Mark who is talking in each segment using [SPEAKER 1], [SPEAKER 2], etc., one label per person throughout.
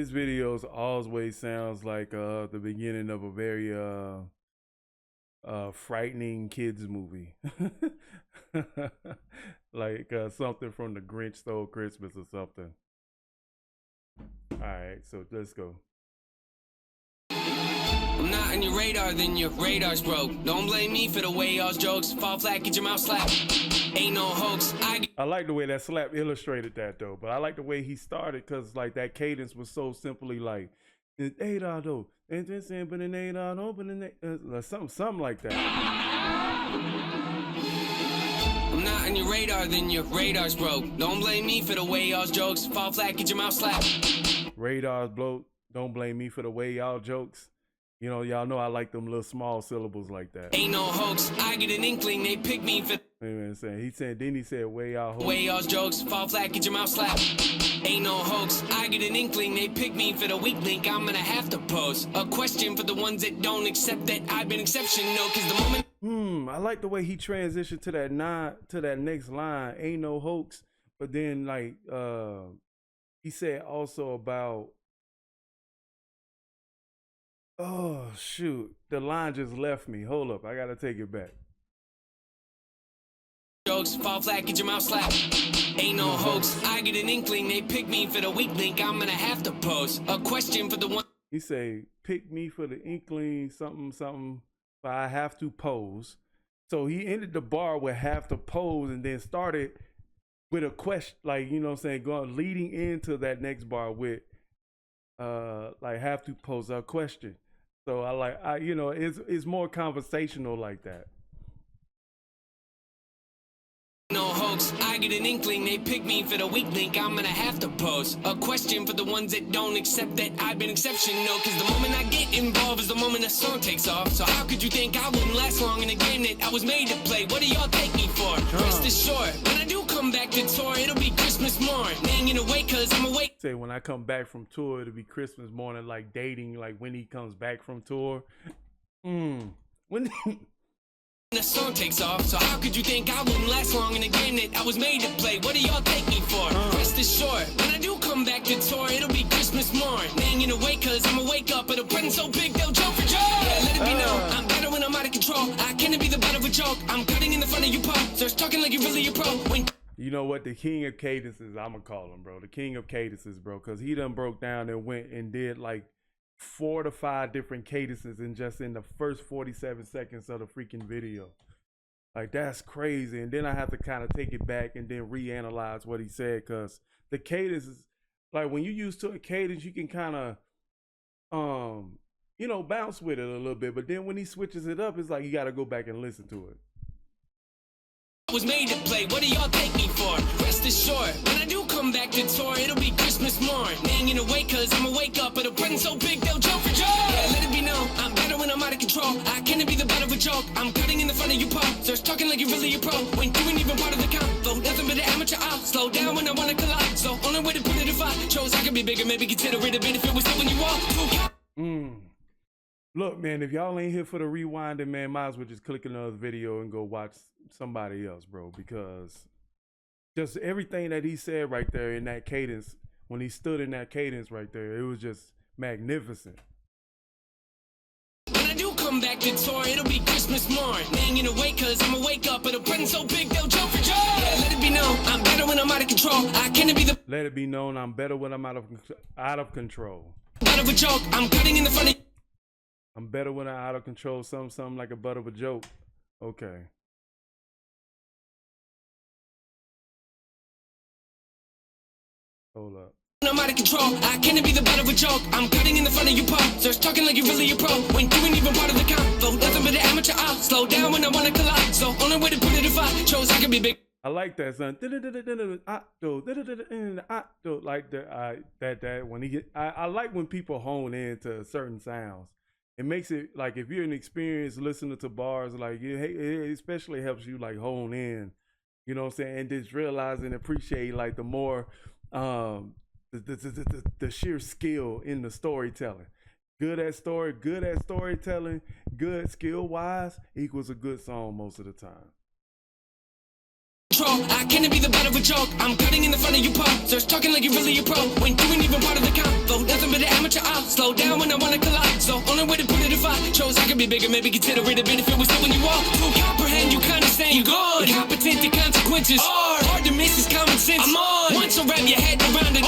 [SPEAKER 1] his videos always sounds like the beginning of a very frightening kids movie. Like something from The Grinch Stole Christmas or something. All right, so let's go.
[SPEAKER 2] I'm not on your radar, then your radar's broke. Don't blame me for the way y'all's jokes fall flat, get your mouth slapped. Ain't no hoax. I
[SPEAKER 1] like the way that slap illustrated that though, but I like the way he started because like that cadence was so simply like $8 though, and then saying but an $8 open something like that.
[SPEAKER 2] I'm not on your radar, then your radar's broke. Don't blame me for the way y'all's jokes fall flat, get your mouth slapped.
[SPEAKER 1] Radar's broke. Don't blame me for the way y'all jokes. You know, y'all know I like them little small syllables like that.
[SPEAKER 2] Ain't no hoax. I get an inkling. They pick me for.
[SPEAKER 1] Then he said, way y'all hoax.
[SPEAKER 2] Way y'all's jokes fall flat, get your mouth slapped. Ain't no hoax. I get an inkling. They pick me for the weak link. I'm gonna have to pose a question for the ones that don't accept that I've been exceptional. Cause the moment.
[SPEAKER 1] I like the way he transitioned to that next line. Ain't no hoax. But then like he said also about. Oh, shoot. The line just left me. Hold up. I got to take it back.
[SPEAKER 2] Jokes fall flat, get your mouth slapped. Ain't no hoax. I get an inkling. They pick me for the weak link. I'm going to have to pose a question for the one.
[SPEAKER 1] He say, pick me for the inkling, something, something, but I have to pose. So he ended the bar with have to pose and then started with a question, like, you know what I'm saying, leading into that next bar with, like, have to pose a question. So you know, it's more conversational like that.
[SPEAKER 2] No hoax, I get an inkling, they pick me for the weak link. I'm gonna have to pose a question for the ones that don't accept that I've been exceptional. Cause the moment I get involved is the moment the song takes off. So how could you think I wouldn't last long in a game that I was made to play? What do y'all take me for? Rest assured, when I do come back to tour, it'll be Christmas morning. Hanging away cause I'm awake.
[SPEAKER 1] Say when I come back from tour, it'll be Christmas morning, like dating, like when he comes back from tour. When
[SPEAKER 2] the song takes off, so how could you think I wouldn't last long in a game that I was made to play? What do y'all take me for? Rest assured, when I do come back to tour, it'll be Christmas morning. Hanging away cause I'ma wake up at a present so big they'll jump for joy. Yeah, let it be known, I'm better when I'm out of control. I can't be the butt of a joke. I'm cutting in the front of you posers, talking like you're really a pro.
[SPEAKER 1] You know what? The king of cadences, I'ma call him, bro. The king of cadences, bro, because he done broke down and went and did like 4 to 5 different cadences in the first 47 seconds of the freaking video. Like, that's crazy. And then I have to kind of take it back and then reanalyze what he said, because the cadence is like, when you used to a cadence, you can kind of you know, bounce with it a little bit, but then when he switches it up, it's like you got to go back and listen to it.
[SPEAKER 2] Was made to play, what do y'all take me for? Rest assured, when I do come back to tour, it'll be Christmas morning. Hanging away cause I'ma wake up at a present so big they'll jump for joy. Yeah, let it be known, I'm better when I'm out of control. I can't be the butt of a joke. I'm cutting in the front of you posers, talking like you're really a pro. When you ain't even part of the convo, nothing but an amateur. I'll slow down when I wanna collide. So only way to put it if I chose I could be bigger, maybe consider it a benefit was when you walk.
[SPEAKER 1] Look, man, if y'all ain't here for the rewinding, man, might as well just click another video and go watch somebody else, bro, because just everything that he said right there in that cadence, when he stood in that cadence right there, it was just magnificent.
[SPEAKER 2] When I do come back to tour, it'll be Christmas morning. Hanging away cause I'ma wake up at a present so big they'll jump for joy. Yeah, let it be known, I'm better when I'm out of control. I can't be the.
[SPEAKER 1] Let it be known, I'm better when I'm out of control.
[SPEAKER 2] Butt of a joke, I'm cutting in the front of.
[SPEAKER 1] I'm better when I'm out of control. Something like a butt of a joke. Okay. Hold up.
[SPEAKER 2] I'm out of control. I can't be the butt of a joke. I'm cutting in the front of you posers, talking like you're really a pro. When you ain't even part of the convo, nothing but an amateur. I'll slow down when I wanna collide. So only way to put it if I chose I could be big.
[SPEAKER 1] I like that, son. Like that when he get. I like when people hone into certain sounds. It makes it like, if you're an experienced listener to bars, like it especially helps you like hone in, you know what I'm saying, and just realize and appreciate like the more the sheer skill in the storytelling. Good at storytelling, good skill wise equals a good song most of the time.
[SPEAKER 2] I can't be the butt butt of a joke. I'm cutting in the front of your posers, talking like you're really a pro. When you ain't even part of the combo, nothing but an amateur. I'll slow down when I wanna collide. So only way to put it if I chose I could be bigger, maybe consider it a benefit with when you walk. To comprehend, you kinda saying you good. Incompetent, the consequences are hard to miss is common sense. I'm on. Once you wrap your head around it.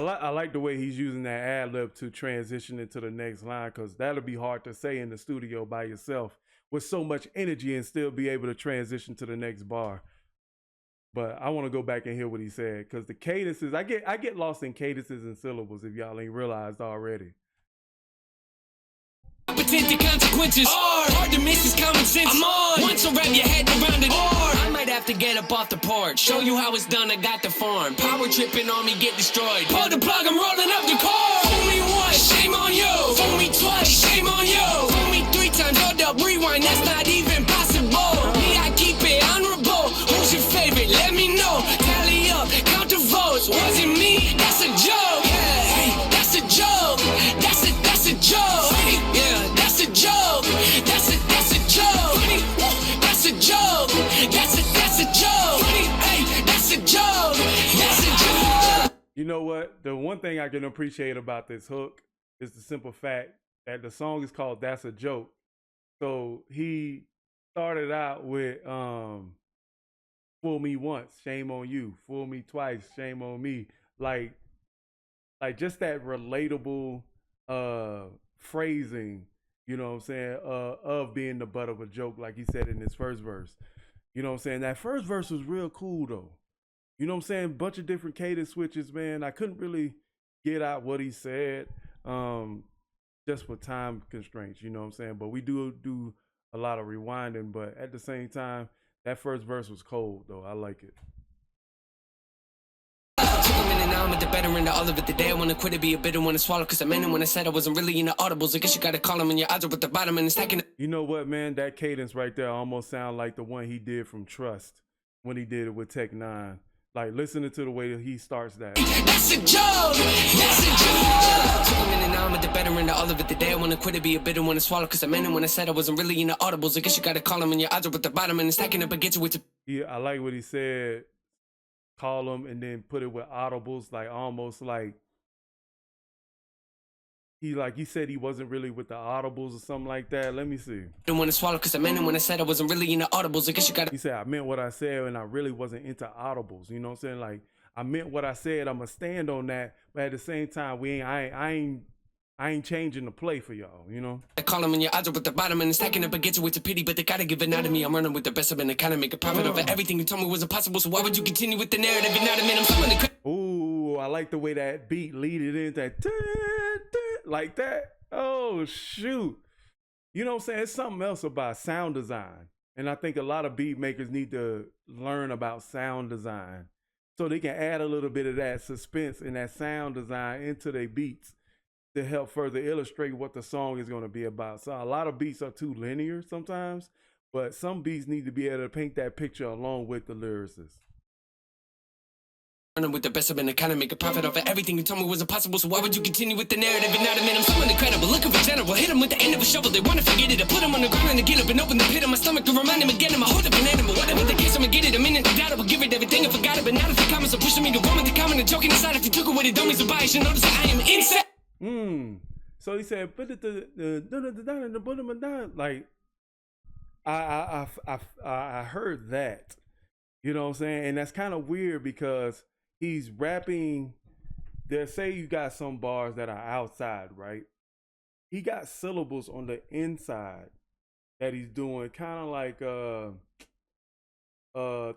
[SPEAKER 1] I like the way he's using that ad lib to transition into the next line, because that'll be hard to say in the studio by yourself with so much energy and still be able to transition to the next bar. But I want to go back and hear what he said, because the cadences, I get lost in cadences and syllables if y'all ain't realized already.
[SPEAKER 2] The consequences are hard to miss is common sense. I'm on. Once you wrap your head around it, I might have to get up off the porch, show you how it's done. I got the form. Power tripping on me, get destroyed. Pull the plug, I'm rolling up the cord. Fool me once, shame on you. Fool me twice, shame on you. Fool me 3 times, hold up, rewind. That's not even possible. Me, I keep it honorable. Who's your favorite? Let me know. Tally up, count the votes. Was it me? That's a joke. Yeah, hey, that's a joke. That's a joke. Yeah, that's a joke. That's a joke. That's a joke. That's a joke. Hey, that's a joke. That's a joke.
[SPEAKER 1] You know what? The one thing I can appreciate about this hook is the simple fact that the song is called "That's a Joke." So he started out with "Fool me once, shame on you. Fool me twice, shame on me." Like just that relatable phrasing, you know what I'm saying, of being the butt of a joke, like he said in his first verse. You know what I'm saying? That first verse was real cool though. You know what I'm saying? Bunch of different cadence switches, man. I couldn't really get out what he said, just for time constraints, you know what I'm saying? But we do a lot of rewinding, but at the same time, that first verse was cold though. I like it.
[SPEAKER 2] Now I'm at the better end of all of it. The day I wanna quit it, be a bitter one to swallow. Cause I meant it when I said I wasn't really into audibles. I guess you gotta call them when your odds are at the bottom and it's stacking.
[SPEAKER 1] You know what, man? That cadence right there almost sound like the one he did from Trust when he did it with Tech 9. Like, listening to the way that he starts that.
[SPEAKER 2] That's a joke! That's a joke! Now I'm at the better end of all of it. The day I wanna quit it, be a bitter one to swallow. Cause I meant it when I said I wasn't really into audibles. I guess you gotta call them when your odds are at the bottom and it's stacking up against you with.
[SPEAKER 1] Yeah, I like what he said. Call them and then put it with audibles, like almost like he said he wasn't really with the audibles or something like that. Let me see.
[SPEAKER 2] Didn't want to swallow because I meant it when I said I wasn't really into audibles. I guess you got.
[SPEAKER 1] He said I meant what I said and I really wasn't into audibles. You know what I'm saying? Like I meant what I said. I'ma stand on that, but at the same time, I ain't changing the play for y'all, you know?
[SPEAKER 2] I call them when your odds are at the bottom and it's stacking up against you with a pity, but they gotta give it out of me. I'm running with the best of it and kind of make a profit over everything you told me was impossible. So why would you continue with the narrative? You're not a man, I'm someone to.
[SPEAKER 1] Ooh, I like the way that beat lead it in that like that. Oh shoot. You know what I'm saying? It's something else about sound design. And I think a lot of beat makers need to learn about sound design so they can add a little bit of that suspense and that sound design into their beats to help further illustrate what the song is going to be about. So a lot of beats are too linear sometimes, but some beats need to be able to paint that picture along with the lyricist.
[SPEAKER 2] With the best of it and kind of make a profit off of everything you told me was impossible. So why would you continue with the narrative? You're not a man, I'm someone incredible. Looking for general, hit them with the end of a shovel. They want to forget it. I put them on the ground and get up and open the pit of my stomach to remind them again. I'm a hold up an animal. Whatever the case, I'ma get it. A minute to doubt it, will give it everything. I forgot it, but now if the comments are pushing me to run with the comment and joking aside, if you took away the dummies or bias, you notice that I am insane.
[SPEAKER 1] So he said, like, I heard that, you know what I'm saying? And that's kind of weird because he's rapping. They say you got some bars that are outside, right? He got syllables on the inside that he's doing, kind of like,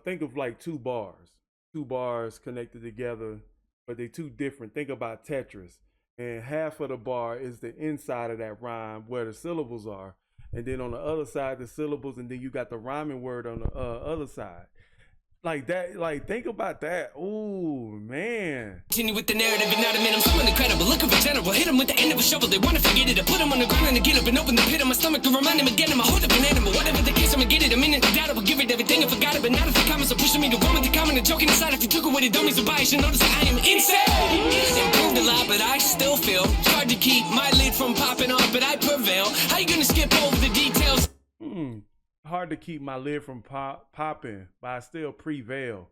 [SPEAKER 1] think of like two bars connected together, but they're two different. Think about Tetris. And half of the bar is the inside of that rhyme where the syllables are. And then on the other side, the syllables, and then you got the rhyming word on the other side. Like that, like think about that. Ooh, man.
[SPEAKER 2] Continue with the narrative, you're not a man, I'm someone incredible. Looking for general, hit them with the end of a shovel. They want to forget it. I put them on the ground and get up and open the pit of my stomach to remind them again. I'm a hold up an animal. Whatever the case, I'ma get it. A minute to doubt it, will give it everything. I forgot it, but now if the comments are pushing me to run with the comment and joking aside, if you took away the dummies or bias, you notice that I am insane. Improved a lot, but I still feel it's hard to keep my lid from popping off, but I prevail. How you gonna skip over the details?
[SPEAKER 1] Hard to keep my lid from popping, but I still prevail.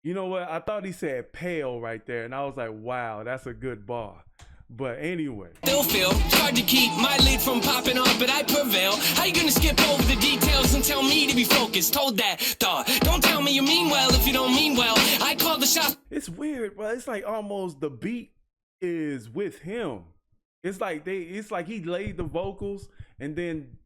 [SPEAKER 1] You know what? I thought he said pale right there, and I was like, wow, that's a good bar. But anyway.
[SPEAKER 2] Still feel hard to keep my lead from popping off, but I prevail. How you gonna skip over the details and tell me to be focused? Hold that thought. Don't tell me you mean well if you don't mean well. I call the shots.
[SPEAKER 1] It's weird, bro. It's like almost the beat is with him. It's like he laid the vocals and then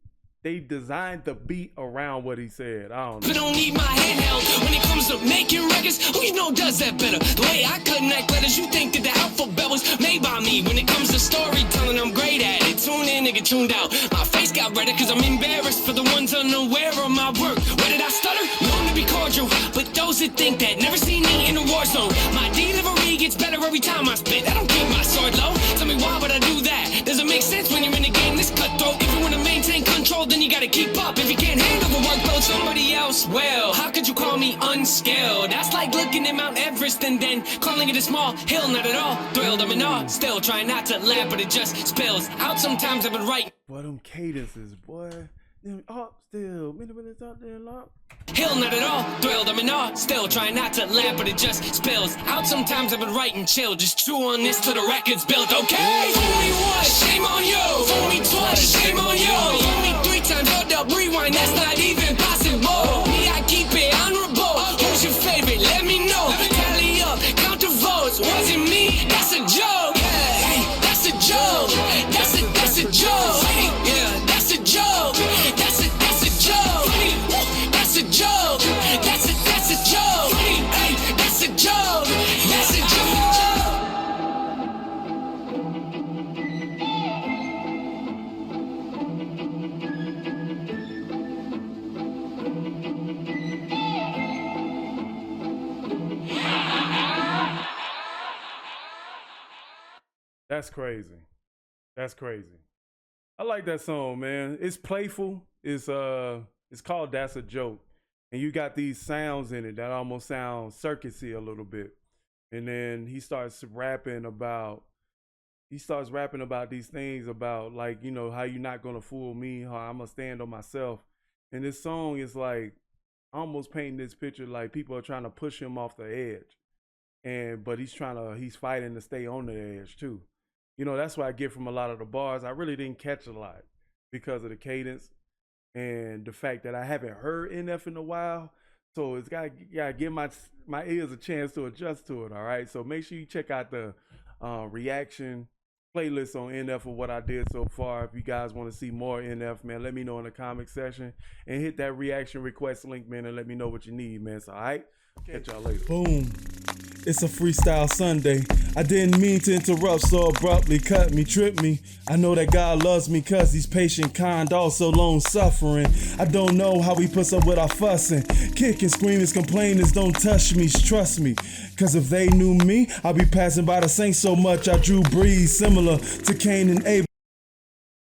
[SPEAKER 1] they designed the beat around what he said. I don't know.
[SPEAKER 2] I don't need my handheld when it comes to making records. Who you know does that better? The way I connect letters, you think that the alphabet was made by me. When it comes to storytelling, I'm great at it. Tune in and get tuned out. My face got redder cause I'm embarrassed for the ones unaware of my work. Where did I stutter? Known to be cordial, but those that think that never seen me in a war zone. My delivery gets better every time I spit. I don't keep my sword low. Tell me why would I do that? Does it make sense when you're in a game this cutthroat? If you want to maintain control, then you gotta keep up. If you can't handle the workload, somebody else will. How could you call me unskilled? That's like looking at Mount Everest and then calling it a small hill. Not at all thrilled, I'm in awe. Still trying not to laugh, but it just spills out. Sometimes I've been right.
[SPEAKER 1] Boy, them cadences, boy. Them up still. Minutes out there locked.
[SPEAKER 2] Hill, not at all thrilled, I'm in awe. Still trying not to laugh, but it just spills out. Sometimes I've been right and chill. Just chew on this till the record's built, okay? Fool me once, shame on you. Fool me twice, shame on you. Fool me 3 times, hold up, rewind, that's not even possible. Me, I keep it honorable. Who's your favorite? Let me know. Tally up, count the votes. Was it me? That's a joke. Hey, that's a joke. That's a joke. Yeah, that's a joke. That's a joke. That's a joke. That's a joke. Hey, that's a joke. That's a joke.
[SPEAKER 1] That's crazy. That's crazy. I like that song, man. It's playful. It's called That's a Joke. And you got these sounds in it that almost sound circusy a little bit. And then he starts rapping about these things about, like, you know, how you're not gonna fool me, how I'm gonna stand on myself. And this song is like almost painting this picture like people are trying to push him off the edge. But he's fighting to stay on the edge too. You know, that's what I get from a lot of the bars. I really didn't catch a lot because of the cadence and the fact that I haven't heard NF in a while. So it's gotta give my ears a chance to adjust to it, all right? So make sure you check out the reaction playlist on NF for what I did so far. If you guys want to see more NF, man, let me know in the comment section. And hit that reaction request link, man, and let me know what you need, man. So, all right? Catch y'all later.
[SPEAKER 3] Boom. It's a freestyle Sunday. I didn't mean to interrupt, so abruptly cut me, trip me. I know that God loves me cause he's patient, kind, also long suffering. I don't know how he puts up with our fussing. Kicking, screaming, complainers, don't touch me, trust me. Cause if they knew me, I'd be passing by the saints so much I drew breeze similar to Cain and Abel.